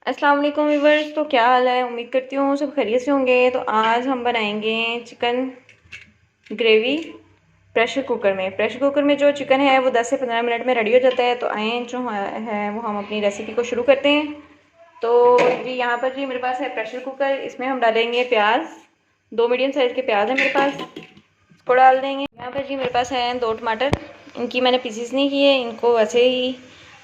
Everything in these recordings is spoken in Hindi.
अस्सलाम वालेकुम व्यूअर्स। तो क्या हाल है? उम्मीद करती हूँ सब खैरियत से होंगे। तो आज हम बनाएंगे चिकन ग्रेवी प्रेशर कुकर में जो चिकन है वो 10 से 15 मिनट में रेडी हो जाता है। तो आए जो है वो हम अपनी रेसिपी को शुरू करते हैं। तो जी यहाँ पर जी मेरे पास है प्रेशर कुकर। इसमें हम डालेंगे प्याज, 2 मीडियम साइज़ के प्याज है मेरे पास, इसको डाल देंगे। यहाँ पर जी मेरे पास है 2 टमाटर, इनकी मैंने पीसीस नहीं किए, इनको वैसे ही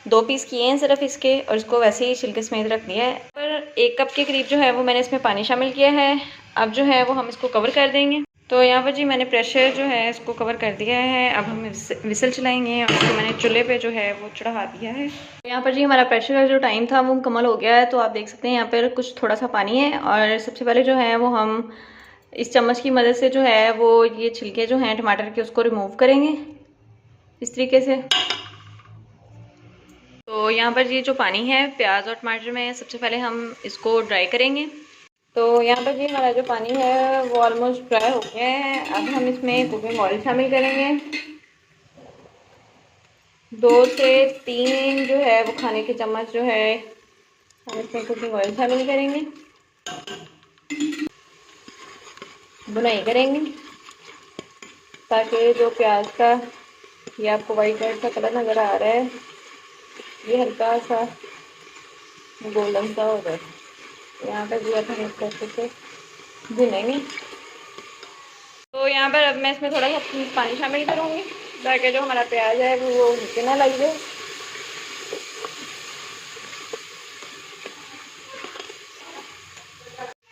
2 पीस किए हैं सिर्फ इसके, और इसको वैसे ही छिलके समेत रख दिया है। पर 1 कप के करीब जो है वो मैंने इसमें पानी शामिल किया है। अब जो है वो हम इसको कवर कर देंगे। तो यहाँ पर जी मैंने प्रेशर जो है इसको कवर कर दिया है। अब हम विसल चलाएंगे और इसको मैंने चूल्हे पे जो है वो चढ़ा दिया है। तो यहाँ पर जी हमारा प्रेशर का जो टाइम था वो मुकम्मल हो गया है। तो आप देख सकते हैं यहाँ पर कुछ थोड़ा सा पानी है, और सबसे पहले जो है वो हम इस चम्मच की मदद से जो है वो ये छिलके जो हैं टमाटर के उसको रिमूव करेंगे इस तरीके से। तो यहाँ पर ये जो पानी है प्याज और टमाटर में, सबसे पहले हम इसको ड्राई करेंगे। तो यहाँ पर जी हमारा जो पानी है वो ऑलमोस्ट ड्राई हो गया है। अब हम इसमें कुकिंग ऑयल शामिल करेंगे। 2 से 3 जो है वो खाने के चम्मच जो है हम इसमें कुकिंग ऑयल शामिल करेंगे। भुनाई करेंगे ताकि जो प्याज का ये आपको वाइट वाइट सा कलर नज़र आ रहा है ये हल्का सा गोल्डन सा हो जाए। यहाँ पर जो हम इसको अच्छे से भुनेंगे। तो यहाँ पर अब मैं इसमें थोड़ा सा पानी शामिल करूँगी ताकि जो हमारा प्याज है वो नीचे ना लग जाए।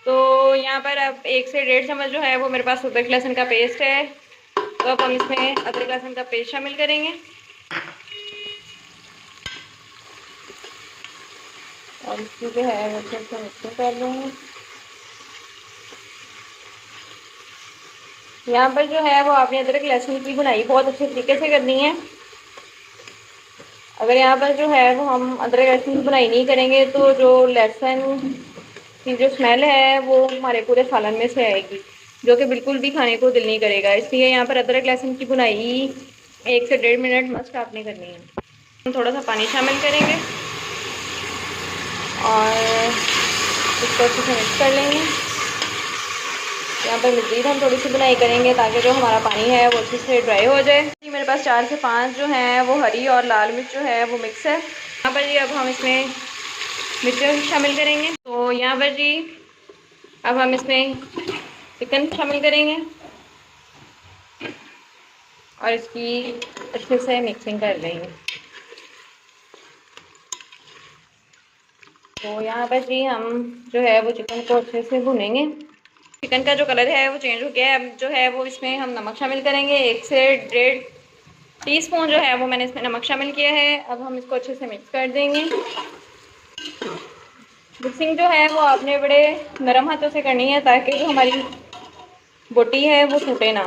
तो यहाँ पर अब 1 से 1.5 चम्मच जो है वो मेरे पास अदरक लहसुन का पेस्ट है। तो अब हम इसमें अदरक लहसुन का पेस्ट शामिल करेंगे और इसकी जो है वो अच्छे से मिक्सिंग कर लूँगी। यहाँ पर जो है वो आपने अदरक लहसुन की भुनाई बहुत अच्छे तरीके से करनी है। अगर यहाँ पर जो है वो हम अदरक लहसुन की भुनाई नहीं करेंगे तो जो लहसुन की जो स्मेल है वो हमारे पूरे सालन में से आएगी, जो कि बिल्कुल भी खाने को दिल नहीं करेगा। इसलिए यहाँ पर अदरक लहसुन की भुनाई 1 से 1.5 मिनट मस्ट आपने करनी है। हम थोड़ा सा पानी शामिल करेंगे और इसको अच्छे से मिक्स कर लेंगे। यहाँ पर मज़ीद हम थोड़ी सी बुनाई करेंगे ताकि जो हमारा पानी है वो अच्छे से ड्राई हो जाए। मेरे पास 4 से 5 जो हैं वो हरी और लाल मिर्च जो है वो मिक्स है। यहाँ पर जी अब हम इसमें मिर्च शामिल करेंगे। तो यहाँ पर जी अब हम इसमें चिकन शामिल करेंगे और इसकी अच्छे से मिक्सिंग कर लेंगे। तो यहाँ पर जी हम जो है वो चिकन को अच्छे से भुनेंगे। चिकन का जो कलर है वो चेंज हो गया है। अब जो है वो इसमें हम नमक शामिल करेंगे। 1 से 1.5 टीस्पून जो है वो मैंने इसमें नमक शामिल किया है। अब हम इसको अच्छे से मिक्स कर देंगे। मिक्सिंग जो है वो आपने बड़े नरम हाथों से करनी है ताकि जो हमारी बोटी है वो टूटे ना।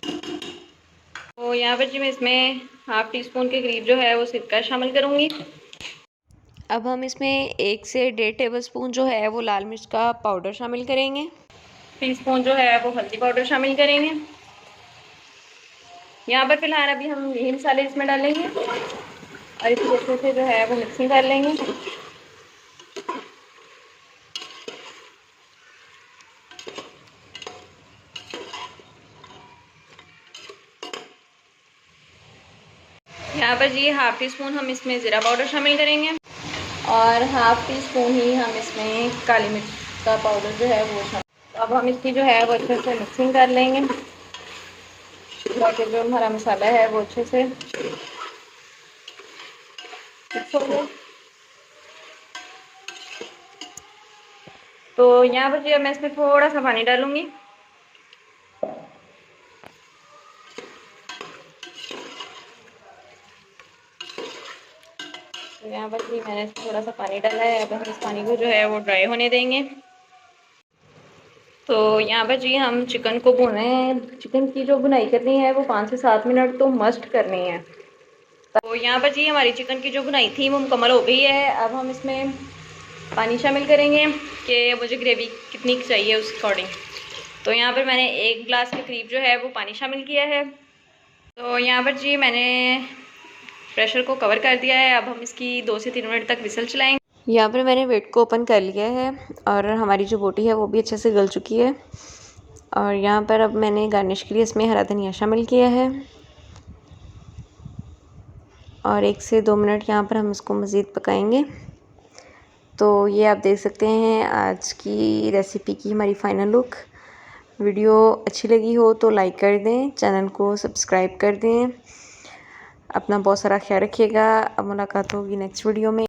तो यहाँ पर जी मैं इसमें ½ टीस्पून के करीब जो है वो सिरका शामिल करूँगी। अब हम इसमें 1 से 1.5 टेबलस्पून जो है वो लाल मिर्च का पाउडर शामिल करेंगे। टीस्पून जो है वो हल्दी पाउडर शामिल करेंगे। यहाँ पर फिलहाल अभी हम यही मसाले इसमें डालेंगे और इसी अच्छे से जो है वो मिक्सिंग कर लेंगे। यहाँ पर जी ½ टीस्पून हम इसमें ज़ीरा पाउडर शामिल करेंगे और ½ टीस्पून ही हम इसमें काली मिर्च का पाउडर जो है वो शामिल। तो अब हम इसकी जो है वो अच्छे से मिक्सिंग कर लेंगे ताकि जो हमारा मसाला है वो अच्छे से मिक्स हो जाए। तो यहाँ पर जी अब मैं इसमें थोड़ा सा पानी डालूँगी। तो यहाँ पर जी मैंने थोड़ा सा पानी डाला है। अब हम इस पानी को जो है वो ड्राई होने देंगे। तो यहाँ पर जी हम चिकन को भूने हैं। चिकन की जो भुनाई करनी है वो 5 से 7 मिनट तो मस्ट करनी है। तो यहाँ पर जी हमारी चिकन की जो भुनाई थी वो मुकम्मल हो गई है। अब हम इसमें पानी शामिल करेंगे कि मुझे ग्रेवी कितनी चाहिए उस अकॉर्डिंग। तो यहाँ पर मैंने 1 गिलास के करीब जो है वो पानी शामिल किया है। तो यहाँ पर जी मैंने प्रेशर को कवर कर दिया है। अब हम इसकी 2 से 3 मिनट तक विसल चलाएंगे। यहाँ पर मैंने वेट को ओपन कर लिया है और हमारी जो बोटी है वो भी अच्छे से गल चुकी है। और यहाँ पर अब मैंने गार्निश के लिए इसमें हरा धनिया शामिल किया है और 1 से 2 मिनट यहाँ पर हम इसको मज़ीद पकाएंगे। तो ये आप देख सकते हैं आज की रेसिपी की हमारी फ़ाइनल लुक। वीडियो अच्छी लगी हो तो लाइक कर दें, चैनल को सब्सक्राइब कर दें। अपना बहुत सारा ख्याल रखिएगा। अब मुलाकात होगी नेक्स्ट वीडियो में।